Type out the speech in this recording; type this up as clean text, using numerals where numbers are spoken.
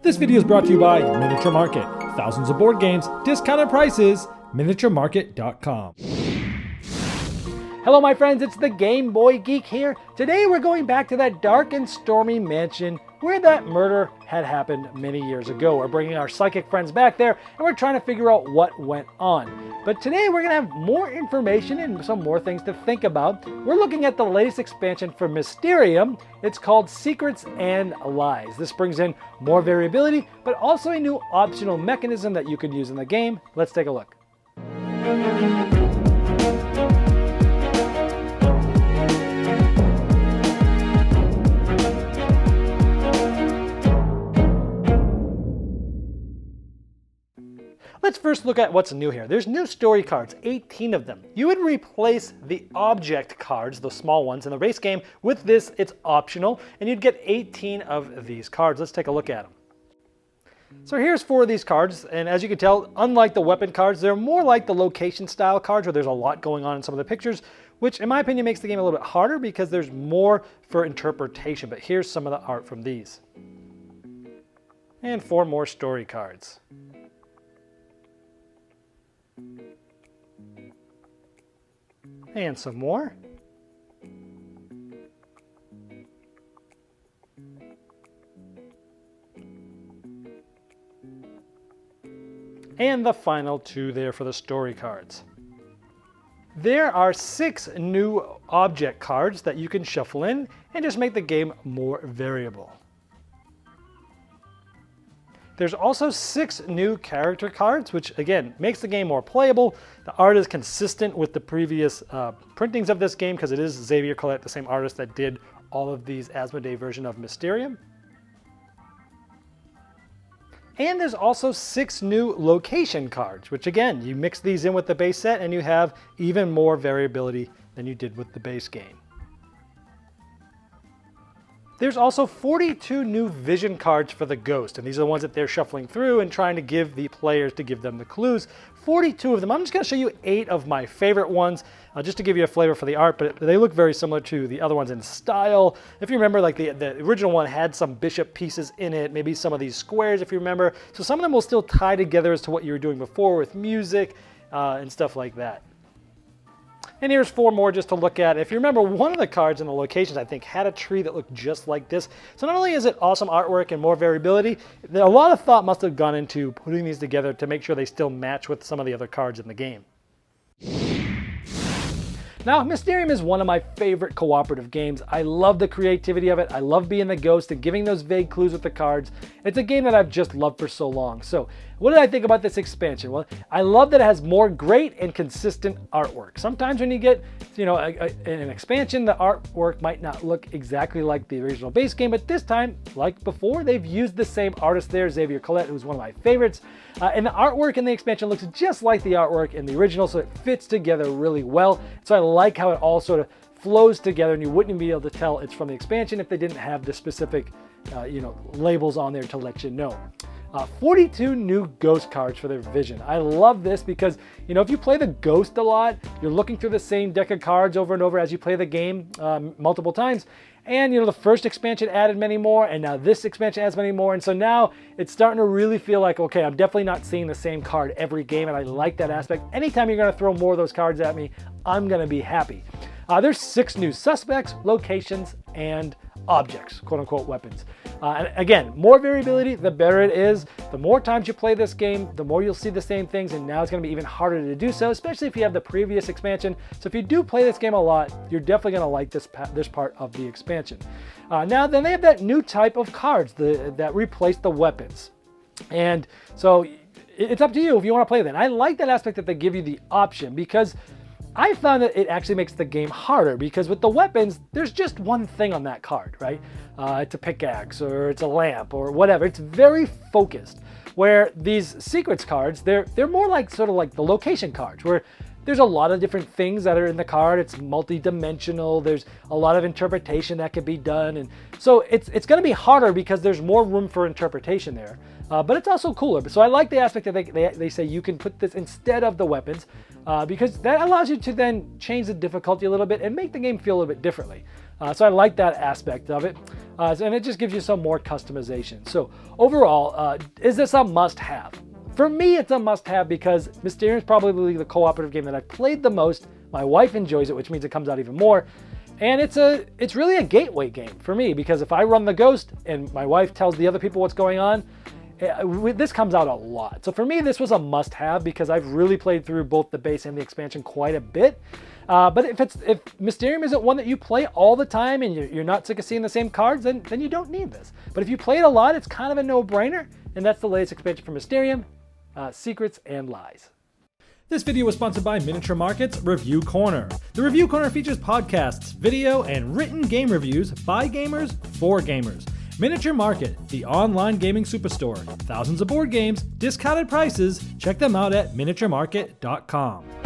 This video is brought to you by Miniature Market. Thousands of board games, discounted prices, miniaturemarket.com. Hello my friends, it's the Game Boy Geek here. Today we're going back to that dark and stormy mansion where that murder had happened many years ago. We're bringing our psychic friends back there and we're trying to figure out what went on. But today we're going to have more information and some more things to think about. We're looking at the latest expansion for Mysterium. It's called Secrets and Lies. This brings in more variability, but also a new optional mechanism that you can use in the game. Let's take a look. Let's first look at what's new here. There's new story cards, 18 of them. You would replace the object cards, the small ones in the base game, with this. It's optional, and you'd get 18 of these cards. Let's take a look at them. So here's 4 of these cards, and as you can tell, unlike the weapon cards, they're more like the location style cards where there's a lot going on in some of the pictures, which in my opinion makes the game a little bit harder because there's more for interpretation. But here's some of the art from these. And 4 more story cards. And some more. And the final 2 there for the story cards. There are 6 new object cards that you can shuffle in and just make the game more variable. There's also 6 new character cards, which again makes the game more playable. The art is consistent with the previous printings of this game because it is Xavier Collette, the same artist that did all of these Asmodee version of Mysterium. And there's also 6 new location cards, which again, you mix these in with the base set and you have even more variability than you did with the base game. There's also 42 new vision cards for the Ghost, and these are the ones that they're shuffling through and trying to give the players to give them the clues. 42 of them. I'm just going to show you 8 of my favorite ones, just to give you a flavor for the art, but they look very similar to the other ones in style. If you remember, like the original one had some bishop pieces in it, maybe some of these squares if you remember. So some of them will still tie together as to what you were doing before with music and stuff like that. And here's 4 more just to look at. If you remember, one of the cards in the locations, I think, had a tree that looked just like this. So not only is it awesome artwork and more variability, a lot of thought must have gone into putting these together to make sure they still match with some of the other cards in the game. Now, Mysterium is one of my favorite cooperative games. I love the creativity of it. I love being the ghost and giving those vague clues with the cards. It's a game that I've just loved for so long. So what did I think about this expansion? Well, I love that it has more great and consistent artwork. Sometimes when you get, an expansion, the artwork might not look exactly like the original base game, but this time, like before, they've used the same artist there, Xavier Collette, who's one of my favorites. And the artwork in the expansion looks just like the artwork in the original, so it fits together really well. So I like how it all sort of flows together, and you wouldn't be able to tell it's from the expansion if they didn't have the specific, labels on there to let you know. 42 new ghost cards for their vision. I love this because, if you play the ghost a lot, you're looking through the same deck of cards over and over as you play the game multiple times. And, the first expansion added many more, and now this expansion adds many more. And so now it's starting to really feel like, okay, I'm definitely not seeing the same card every game, and I like that aspect. Anytime you're going to throw more of those cards at me, I'm going to be happy. There's 6 new suspects, locations, and objects, quote-unquote weapons. And again, more variability, the better it is. The more times you play this game, the more you'll see the same things, and now it's going to be even harder to do so, especially if you have the previous expansion. So if you do play this game a lot, you're definitely going to like this part of the expansion. Now, then they have that new type of cards that replace the weapons. And so it's up to you if you want to play them. I like that aspect that they give you the option because I found that it actually makes the game harder because with the weapons, there's just one thing on that card, right? It's a pickaxe or it's a lamp or whatever. It's very focused. Where these secrets cards, they're more like sort of like the location cards where there's a lot of different things that are in the card. It's multi-dimensional. There's a lot of interpretation that can be done. And so it's going to be harder because there's more room for interpretation there. But it's also cooler. So I like the aspect that they say you can put this instead of the weapons because that allows you to then change the difficulty a little bit and make the game feel a little bit differently. So I like that aspect of it. And it just gives you some more customization. So overall, is this a must-have? For me, it's a must-have because Mysterium is probably the cooperative game that I've played the most. My wife enjoys it, which means it comes out even more. And it's really a gateway game for me, because if I run the Ghost and my wife tells the other people what's going on, this comes out a lot. So for me, this was a must-have because I've really played through both the base and the expansion quite a bit. But if Mysterium isn't one that you play all the time and you're not sick of seeing the same cards, then you don't need this. But if you play it a lot, it's kind of a no-brainer. And that's the latest expansion for Mysterium, Secrets and Lies. This video was sponsored by Miniature Market's Review Corner. The Review Corner features podcasts, video, and written game reviews by gamers for gamers. Miniature Market, the online gaming superstore. Thousands of board games, discounted prices. Check them out at miniaturemarket.com.